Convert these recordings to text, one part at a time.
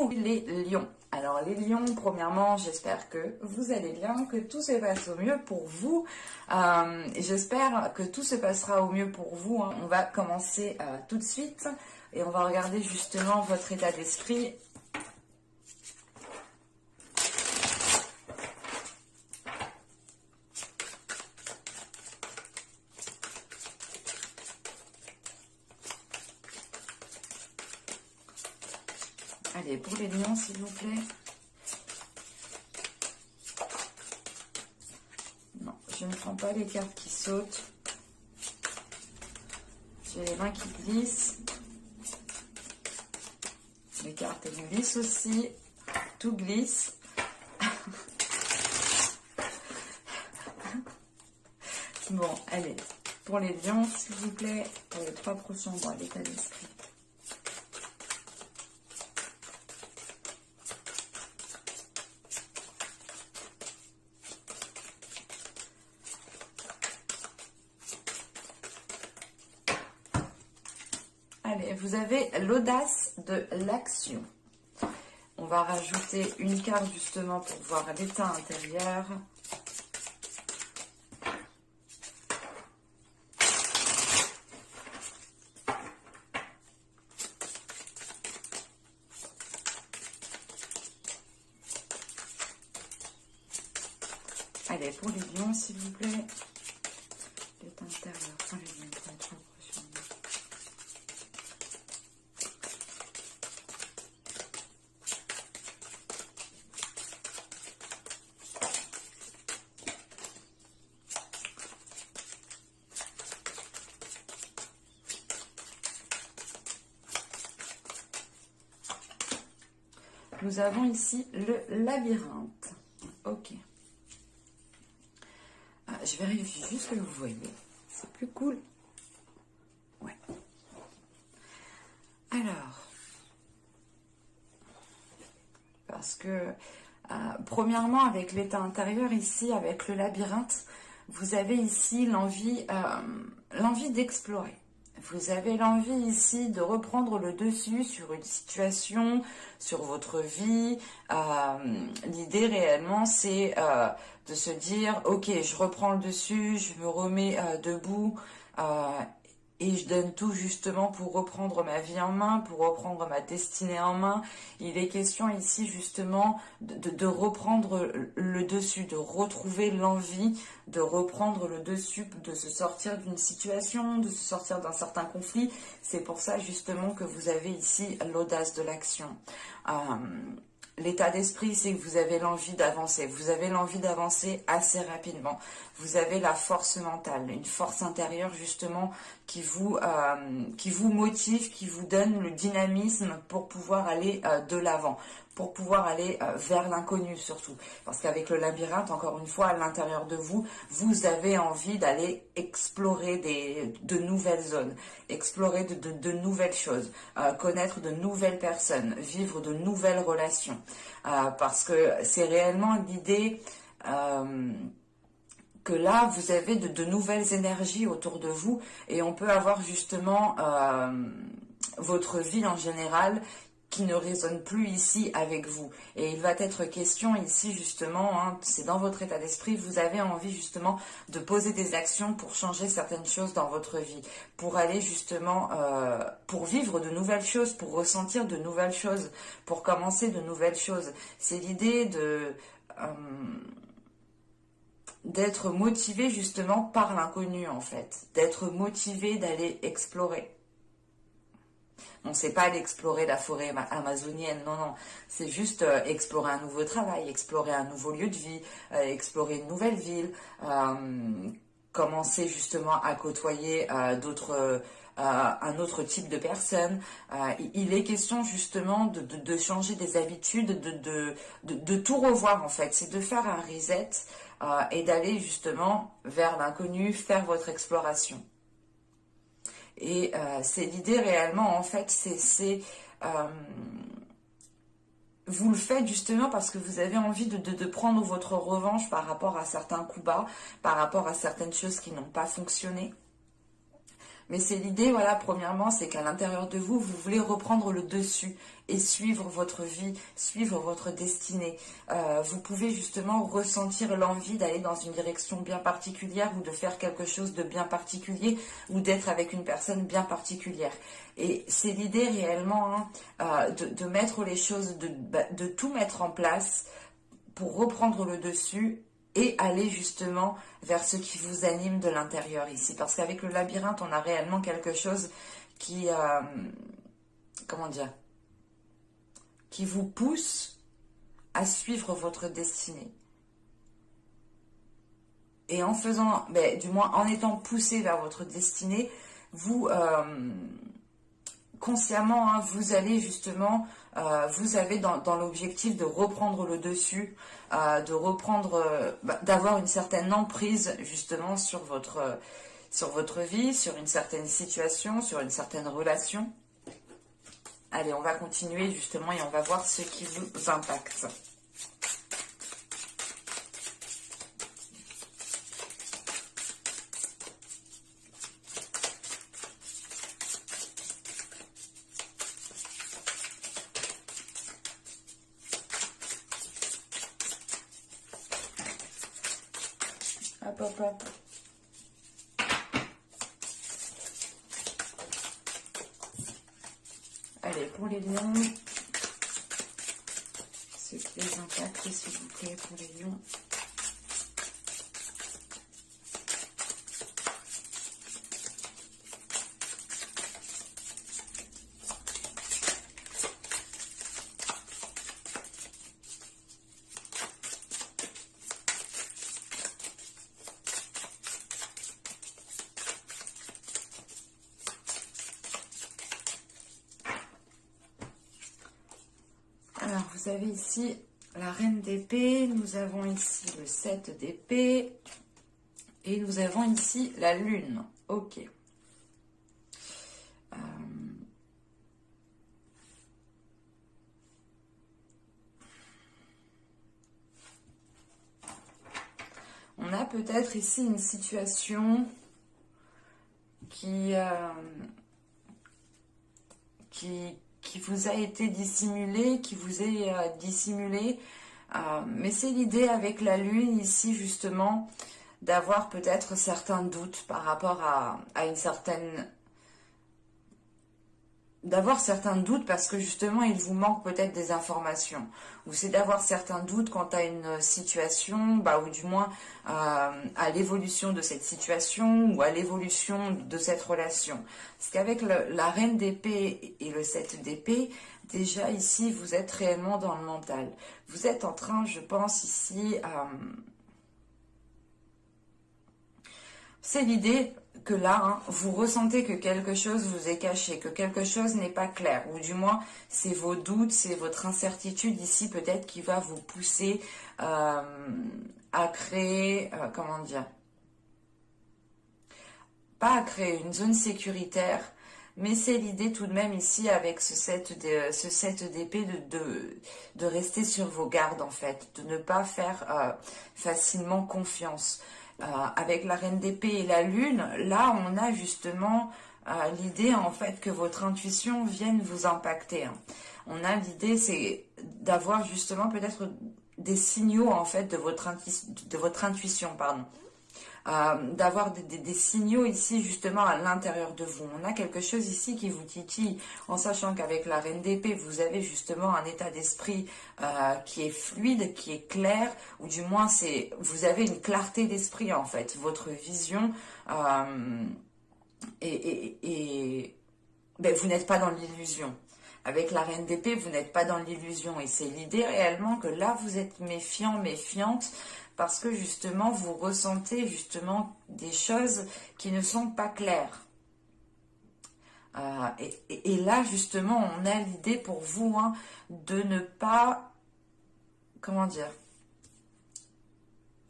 vous, les lions. Alors les lions, premièrement, j'espère que vous allez bien, que tout se passe au mieux pour vous. J'espère que tout se passera au mieux pour vous. On va commencer tout de suite et on va regarder justement votre état d'esprit. Allez, pour les lions, s'il vous plaît. Non, je ne prends pas les cartes qui sautent. J'ai les mains qui glissent. Les cartes, elles glissent aussi. Tout glisse. Bon, allez. Pour les lions, s'il vous plaît, pour les 3 prochains mois, l'état d'esprit. Allez, vous avez l'audace de l'action. On va rajouter une carte justement pour voir l'état intérieur. Allez, pour les lions, s'il vous plaît. L'état intérieur, pour les lions, pour les 3 prochains mois. Nous avons ici le labyrinthe. Ok. Je vérifie juste ce que vous voyez. C'est plus cool. Ouais. Alors. Parce que, premièrement, avec l'état intérieur, ici, avec le labyrinthe, vous avez ici l'envie d'explorer. Vous avez l'envie ici de reprendre le dessus sur une situation, sur votre vie. L'idée réellement, c'est de se dire, ok, je reprends le dessus, je me remets debout et je donne tout justement pour reprendre ma vie en main, pour reprendre ma destinée en main. Il est question ici justement de reprendre le dessus, de retrouver l'envie de reprendre le dessus, de se sortir d'une situation, de se sortir d'un certain conflit. C'est pour ça justement que vous avez ici l'audace de l'action. L'état d'esprit, c'est que vous avez l'envie d'avancer. Vous avez l'envie d'avancer assez rapidement. Vous avez la force mentale, une force intérieure justement qui vous motive, qui vous donne le dynamisme pour pouvoir aller de l'avant, pour pouvoir aller vers l'inconnu surtout. Parce qu'avec le labyrinthe, encore une fois, à l'intérieur de vous, vous avez envie d'aller explorer de nouvelles zones, explorer de nouvelles choses, connaître de nouvelles personnes, vivre de nouvelles relations. Parce que c'est réellement l'idée que là, vous avez de nouvelles énergies autour de vous et on peut avoir justement votre vie en général qui ne résonne plus ici avec vous. Et il va être question ici justement, hein, c'est dans votre état d'esprit, vous avez envie justement de poser des actions pour changer certaines choses dans votre vie, pour aller justement, pour vivre de nouvelles choses, pour ressentir de nouvelles choses, pour commencer de nouvelles choses. C'est l'idée d'être motivé justement par l'inconnu en fait, d'être motivé d'aller explorer. On ne sait pas aller explorer la forêt amazonienne, non, non. C'est juste explorer un nouveau travail, explorer un nouveau lieu de vie, explorer une nouvelle ville, commencer justement à côtoyer un autre type de personnes. Il est question justement de changer des habitudes, de tout revoir en fait. C'est de faire un reset et d'aller justement vers l'inconnu, faire votre exploration. Et c'est l'idée réellement, en fait, vous le faites justement parce que vous avez envie de prendre votre revanche par rapport à certains coups bas, par rapport à certaines choses qui n'ont pas fonctionné. Mais c'est l'idée, voilà, premièrement, c'est qu'à l'intérieur de vous, vous voulez reprendre le dessus et suivre votre vie, suivre votre destinée. Vous pouvez justement ressentir l'envie d'aller dans une direction bien particulière ou de faire quelque chose de bien particulier ou d'être avec une personne bien particulière. Et c'est l'idée réellement de mettre les choses, de tout mettre en place pour reprendre le dessus et aller justement vers ce qui vous anime de l'intérieur ici. Parce qu'avec le labyrinthe, on a réellement quelque chose qui, comment dire, qui vous pousse à suivre votre destinée. Et en faisant, du moins en étant poussé vers votre destinée, vous, consciemment, vous allez justement, vous avez dans l'objectif de reprendre le dessus, de reprendre, d'avoir une certaine emprise justement sur votre vie, sur une certaine situation, sur une certaine relation. Allez, on va continuer justement et on va voir ce qui vous impacte. Hop, hop, hop. Allez, pour les lions, ce qui les impacte, s'il vous plaît, pour les lions. Alors, vous avez ici la reine d'épée, nous avons ici le 7 d'épée, et nous avons ici la lune. Ok. On a peut-être ici une situation qui vous a été dissimulée, qui vous est dissimulée. Mais c'est l'idée avec la lune ici justement d'avoir peut-être certains doutes par rapport à une certaine... D'avoir certains doutes parce que justement il vous manque peut-être des informations. Ou c'est d'avoir certains doutes quant à une situation, ou du moins à l'évolution de cette situation ou à l'évolution de cette relation. Parce qu'avec la reine d'épée et le 7 d'épée, déjà ici vous êtes réellement dans le mental. Vous êtes en train, je pense ici, c'est l'idée que là, vous ressentez que quelque chose vous est caché, que quelque chose n'est pas clair, ou du moins, c'est vos doutes, c'est votre incertitude ici peut-être qui va vous pousser à créer, comment dire, pas à créer une zone sécuritaire, mais c'est l'idée tout de même ici avec ce 7 d'épée de rester sur vos gardes en fait, de ne pas faire facilement confiance. Avec la reine d'épée et la lune, là on a justement l'idée en fait que votre intuition vienne vous impacter. On a l'idée c'est d'avoir justement peut-être des signaux en fait de votre intuition, pardon. D'avoir des signaux ici justement à l'intérieur de vous. On a quelque chose ici qui vous titille en sachant qu'avec la reine d'épée vous avez justement un état d'esprit qui est fluide, qui est clair, ou du moins vous avez une clarté d'esprit en fait, votre vision vous n'êtes pas dans l'illusion. Avec la reine d'épée, vous n'êtes pas dans l'illusion et c'est l'idée réellement que là vous êtes méfiant, méfiante parce que justement vous ressentez justement des choses qui ne sont pas claires. Et là justement on a l'idée pour vous de ne pas, comment dire,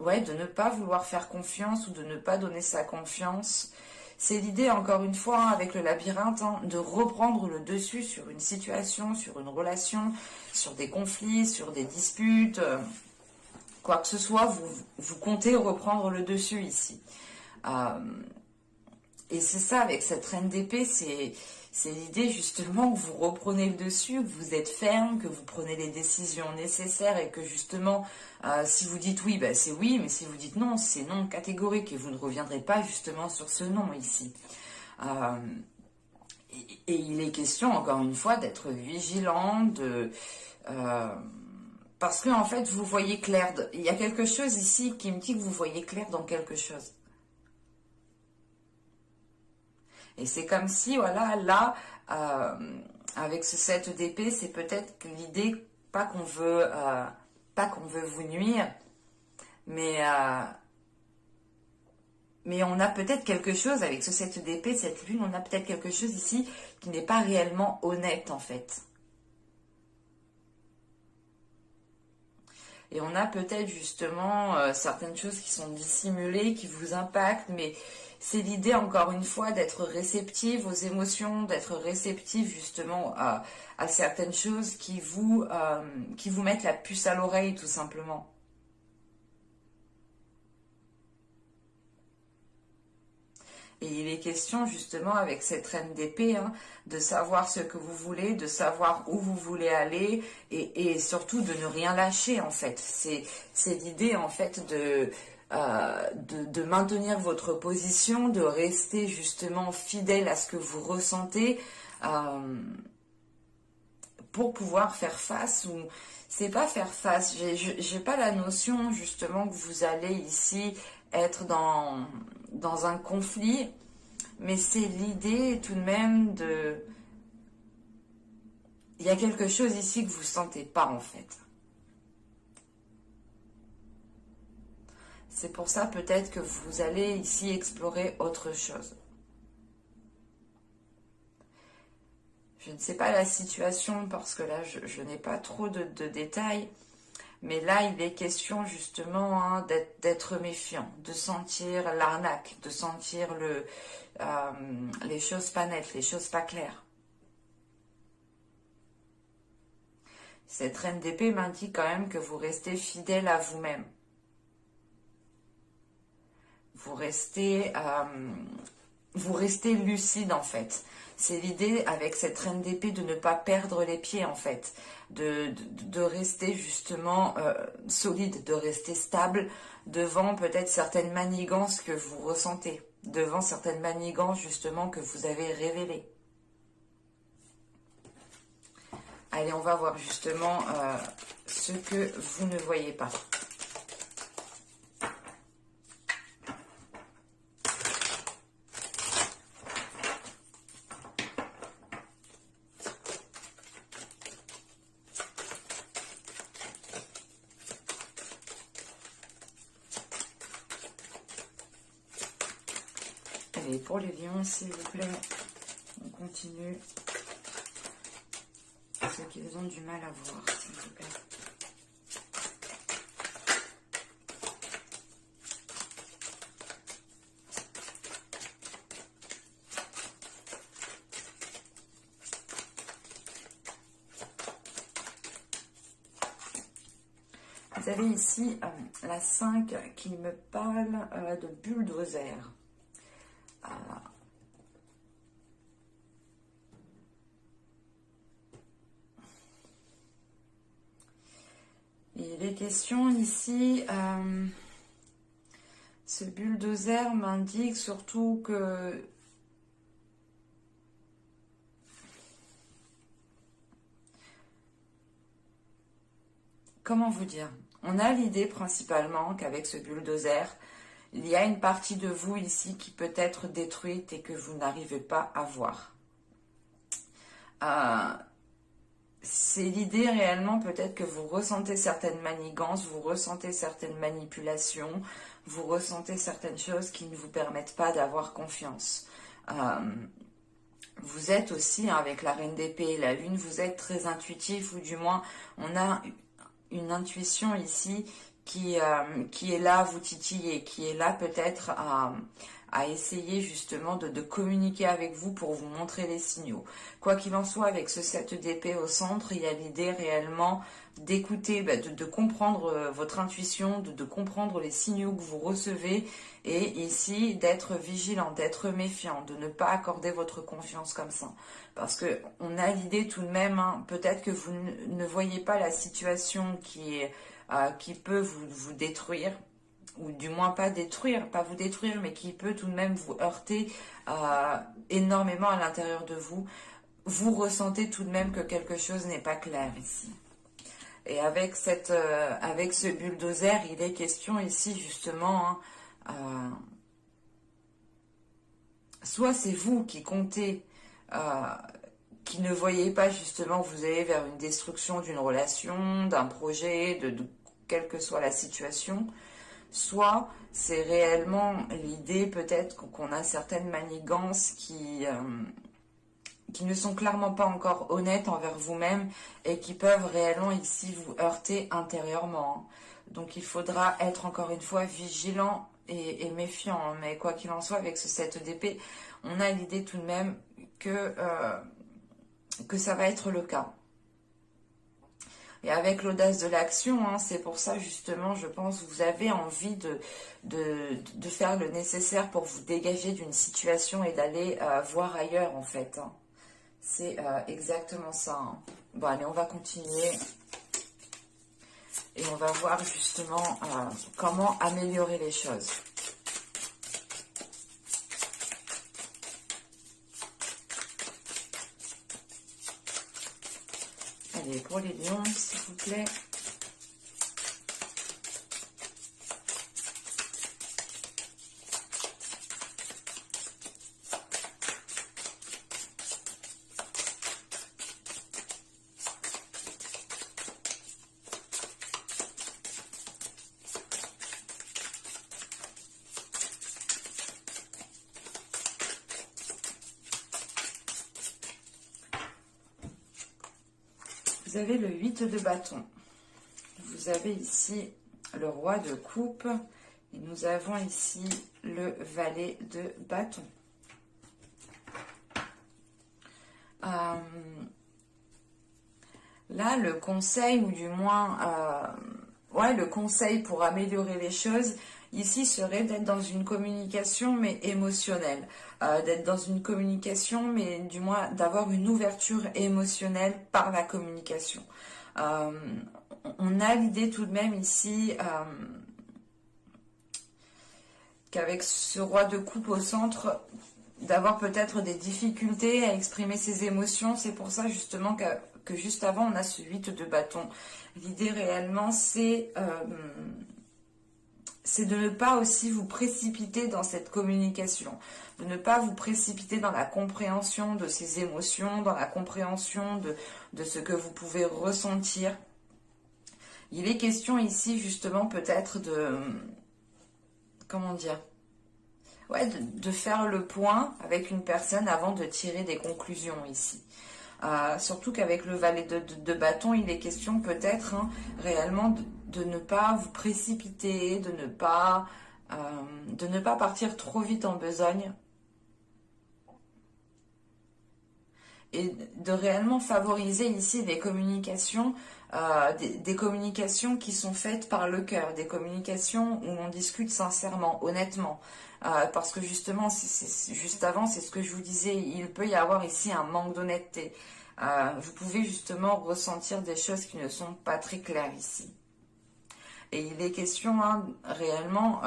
de ne pas vouloir faire confiance ou de ne pas donner sa confiance. C'est l'idée, encore une fois, avec le labyrinthe, de reprendre le dessus sur une situation, sur une relation, sur des conflits, sur des disputes, quoi que ce soit, vous comptez reprendre le dessus ici. Et c'est ça, avec cette reine d'épée, c'est l'idée justement que vous reprenez le dessus, que vous êtes ferme, que vous prenez les décisions nécessaires et que justement, si vous dites oui, ben c'est oui, mais si vous dites non, c'est non catégorique et vous ne reviendrez pas justement sur ce non ici. Et il est question, encore une fois, d'être vigilant, parce que en fait, vous voyez clair. Il y a quelque chose ici qui me dit que vous voyez clair dans quelque chose. Et c'est comme si, voilà, là, avec ce 7 d'épée, c'est peut-être l'idée, pas qu'on veut vous nuire, mais on a peut-être quelque chose, avec ce 7 d'épée, cette lune, on a peut-être quelque chose ici qui n'est pas réellement honnête, en fait. Et on a peut-être justement certaines choses qui sont dissimulées, qui vous impactent, mais c'est l'idée, encore une fois, d'être réceptive aux émotions, d'être réceptive justement à certaines choses qui vous mettent la puce à l'oreille, tout simplement. Et il est question justement avec cette reine d'épée, hein, de savoir ce que vous voulez, de savoir où vous voulez aller et surtout de ne rien lâcher en fait. C'est l'idée en fait de maintenir votre position, de rester justement fidèle à ce que vous ressentez pour pouvoir faire face ou... C'est pas faire face, j'ai pas la notion justement que vous allez ici être dans un conflit, mais c'est l'idée tout de même de... Il y a quelque chose ici que vous ne sentez pas en fait. C'est pour ça peut-être que vous allez ici explorer autre chose. Je ne sais pas la situation parce que là je n'ai pas trop de détails. Mais là, il est question justement hein, d'être méfiant, de sentir l'arnaque, de sentir les choses pas nettes, les choses pas claires. Cette reine d'épée m'indique quand même que vous restez fidèle à vous-même. Vous restez lucide en fait. C'est l'idée avec cette reine d'épée de ne pas perdre les pieds en fait, de rester justement solide, de rester stable devant peut-être certaines manigances que vous ressentez, devant certaines manigances justement que vous avez révélées. Allez, on va voir justement ce que vous ne voyez pas. Allez, pour les lions, s'il vous plaît, on continue. Ceux qu'ils ont du mal à voir, s'il vous plaît. Vous avez ici la 5 qui me parle de bulldozer. Il est question ici, ce bulldozer m'indique surtout que comment vous dire? On a l'idée principalement qu'avec ce bulldozer, il y a une partie de vous ici qui peut être détruite et que vous n'arrivez pas à voir. C'est l'idée réellement peut-être que vous ressentez certaines manigances, vous ressentez certaines manipulations, vous ressentez certaines choses qui ne vous permettent pas d'avoir confiance. Vous êtes aussi, hein, avec la reine d'épée et la lune, vous êtes très intuitif, ou du moins on a une intuition ici qui est là à vous titiller, qui est là peut-être à essayer justement de communiquer avec vous pour vous montrer les signaux. Quoi qu'il en soit, avec ce 7 d'épée au centre, il y a l'idée réellement d'écouter, de comprendre votre intuition, de comprendre les signaux que vous recevez, et ici d'être vigilant, d'être méfiant, de ne pas accorder votre confiance comme ça. Parce que on a l'idée tout de même, hein, peut-être que vous ne voyez pas la situation qui peut vous détruire, ou du moins pas vous détruire, mais qui peut tout de même vous heurter énormément à l'intérieur de vous. Vous ressentez tout de même que quelque chose n'est pas clair ici. Et avec ce bulldozer, il est question ici justement, hein, soit c'est vous qui comptez, qui ne voyez pas justement que vous allez vers une destruction d'une relation, d'un projet, de quelle que soit la situation, soit c'est réellement l'idée peut-être qu'on a certaines manigances qui ne sont clairement pas encore honnêtes envers vous-même et qui peuvent réellement ici vous heurter intérieurement. Donc il faudra être encore une fois vigilant et méfiant. Mais quoi qu'il en soit, avec ce 7 d'épée, on a l'idée tout de même que ça va être le cas. Et avec l'audace de l'action, hein, c'est pour ça justement, je pense, vous avez envie de faire le nécessaire pour vous dégager d'une situation et d'aller voir ailleurs en fait. Hein. C'est exactement ça. Hein. Bon allez, on va continuer. Et on va voir justement comment améliorer les choses. Allez, pour les lions, s'il vous plaît. Vous avez le 8 de bâton. Vous avez ici le roi de coupe. Et nous avons ici le valet de bâton. Là, le conseil, ou du moins, le conseil pour améliorer les choses, ici, serait d'être dans une communication, mais émotionnelle. D'être dans une communication, mais du moins, d'avoir une ouverture émotionnelle par la communication. On a l'idée tout de même ici qu'avec ce roi de coupe au centre, d'avoir peut-être des difficultés à exprimer ses émotions. C'est pour ça justement que juste avant, on a ce 8 de bâton. L'idée réellement, c'est de ne pas aussi vous précipiter dans cette communication, de ne pas vous précipiter dans la compréhension de ces émotions, dans la compréhension de ce que vous pouvez ressentir. Il est question ici justement peut-être comment dire, de faire le point avec une personne avant de tirer des conclusions ici. Surtout qu'avec le valet de bâton, il est question peut-être réellement de ne pas vous précipiter, de ne pas partir trop vite en besogne. Et de réellement favoriser ici des communications, des communications qui sont faites par le cœur, des communications où on discute sincèrement, honnêtement. Parce que justement, juste avant, c'est ce que je vous disais, il peut y avoir ici un manque d'honnêteté. Vous pouvez justement ressentir des choses qui ne sont pas très claires ici. Et il est question réellement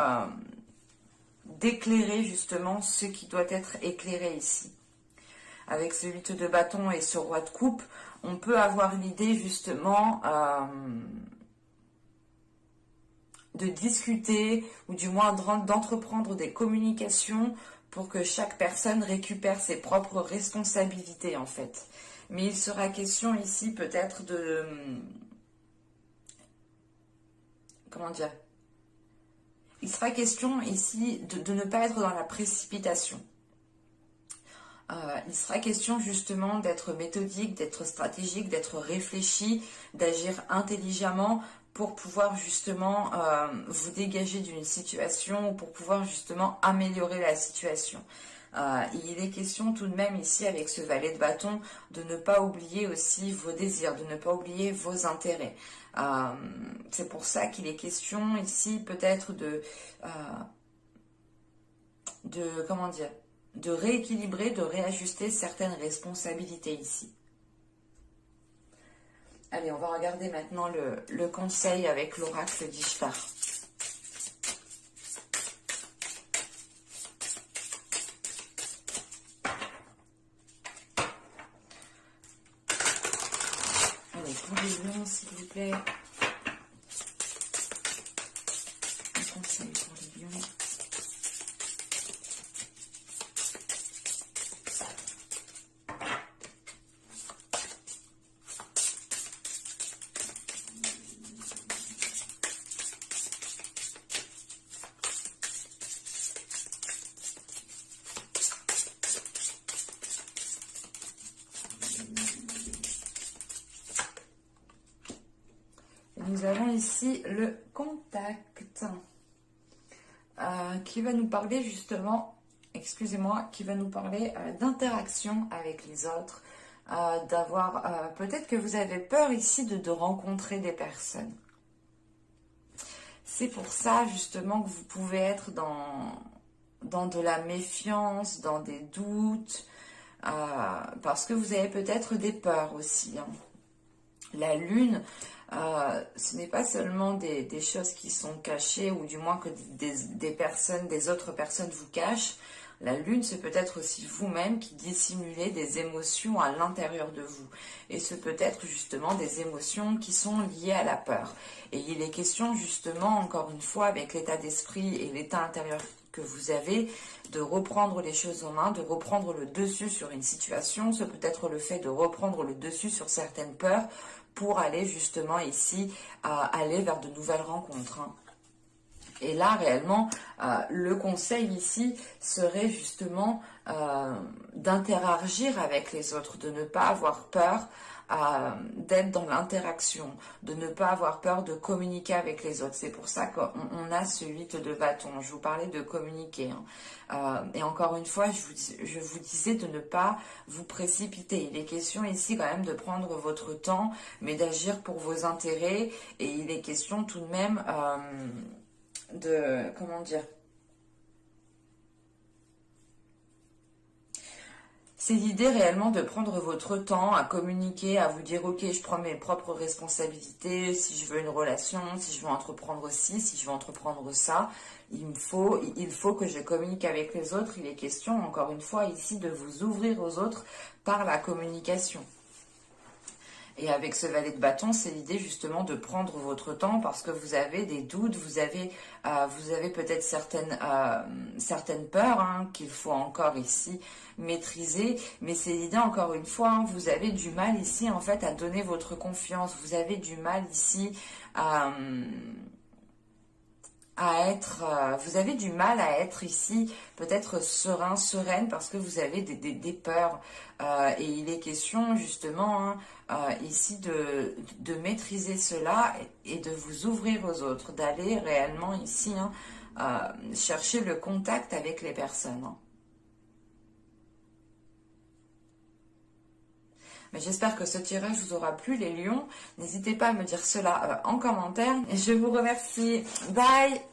d'éclairer justement ce qui doit être éclairé ici. Avec ce 8 de bâton et ce roi de coupe, on peut avoir l'idée justement de discuter, ou du moins d'entreprendre des communications pour que chaque personne récupère ses propres responsabilités en fait. Mais il sera question ici peut-être de... Comment dire? Il sera question ici de ne pas être dans la précipitation. Il sera question justement d'être méthodique, d'être stratégique, d'être réfléchi, d'agir intelligemment pour pouvoir justement vous dégager d'une situation ou pour pouvoir justement améliorer la situation. Il est question tout de même ici avec ce valet de bâton de ne pas oublier aussi vos désirs, de ne pas oublier vos intérêts. C'est pour ça qu'il est question ici peut-être comment dire, de rééquilibrer, de réajuster certaines responsabilités ici. Allez, on va regarder maintenant le conseil avec l'oracle d'Ishtar. Allez, pour les lions, s'il vous plaît. Un conseil pour les lions. Nous avons ici le contact qui va nous parler justement, excusez-moi, qui va nous parler d'interaction avec les autres, d'avoir, peut-être que vous avez peur ici de rencontrer des personnes. C'est pour ça justement que vous pouvez être dans de la méfiance, dans des doutes, parce que vous avez peut-être des peurs aussi, hein. La lune, ce n'est pas seulement des choses qui sont cachées ou du moins que des autres personnes vous cachent. La lune, c'est peut-être aussi vous-même qui dissimulez des émotions à l'intérieur de vous. Et ce peut être justement des émotions qui sont liées à la peur. Et il est question justement, encore une fois, avec l'état d'esprit et l'état intérieur que vous avez, de reprendre les choses en main, de reprendre le dessus sur une situation. Ce peut être le fait de reprendre le dessus sur certaines peurs pour aller justement ici, aller vers de nouvelles rencontres, hein. Et là, réellement, le conseil ici serait justement d'interagir avec les autres, de ne pas avoir peur d'être dans l'interaction, de ne pas avoir peur de communiquer avec les autres. C'est pour ça qu'on a ce 8 de bâton. Je vous parlais de communiquer, hein. Et encore une fois, je vous disais de ne pas vous précipiter. Il est question ici quand même de prendre votre temps, mais d'agir pour vos intérêts. Et il est question tout de même comment dire, c'est l'idée réellement de prendre votre temps à communiquer, à vous dire ok, je prends mes propres responsabilités, si je veux une relation, si je veux entreprendre ci, si je veux entreprendre ça, il faut que je communique avec les autres. Il est question encore une fois ici de vous ouvrir aux autres par la communication. Et avec ce valet de bâton, c'est l'idée justement de prendre votre temps parce que vous avez des doutes, vous avez peut-être certaines peurs, hein, qu'il faut encore ici maîtriser. Mais c'est l'idée encore une fois, hein, vous avez du mal ici en fait à donner votre confiance. Vous avez du mal ici vous avez du mal à être ici peut-être serein, sereine parce que vous avez des peurs. Et il est question justement ici de maîtriser cela et de vous ouvrir aux autres, d'aller réellement ici chercher le contact avec les personnes, hein. Mais j'espère que ce tirage vous aura plu, les lions. N'hésitez pas à me dire cela en commentaire. Et je vous remercie. Bye!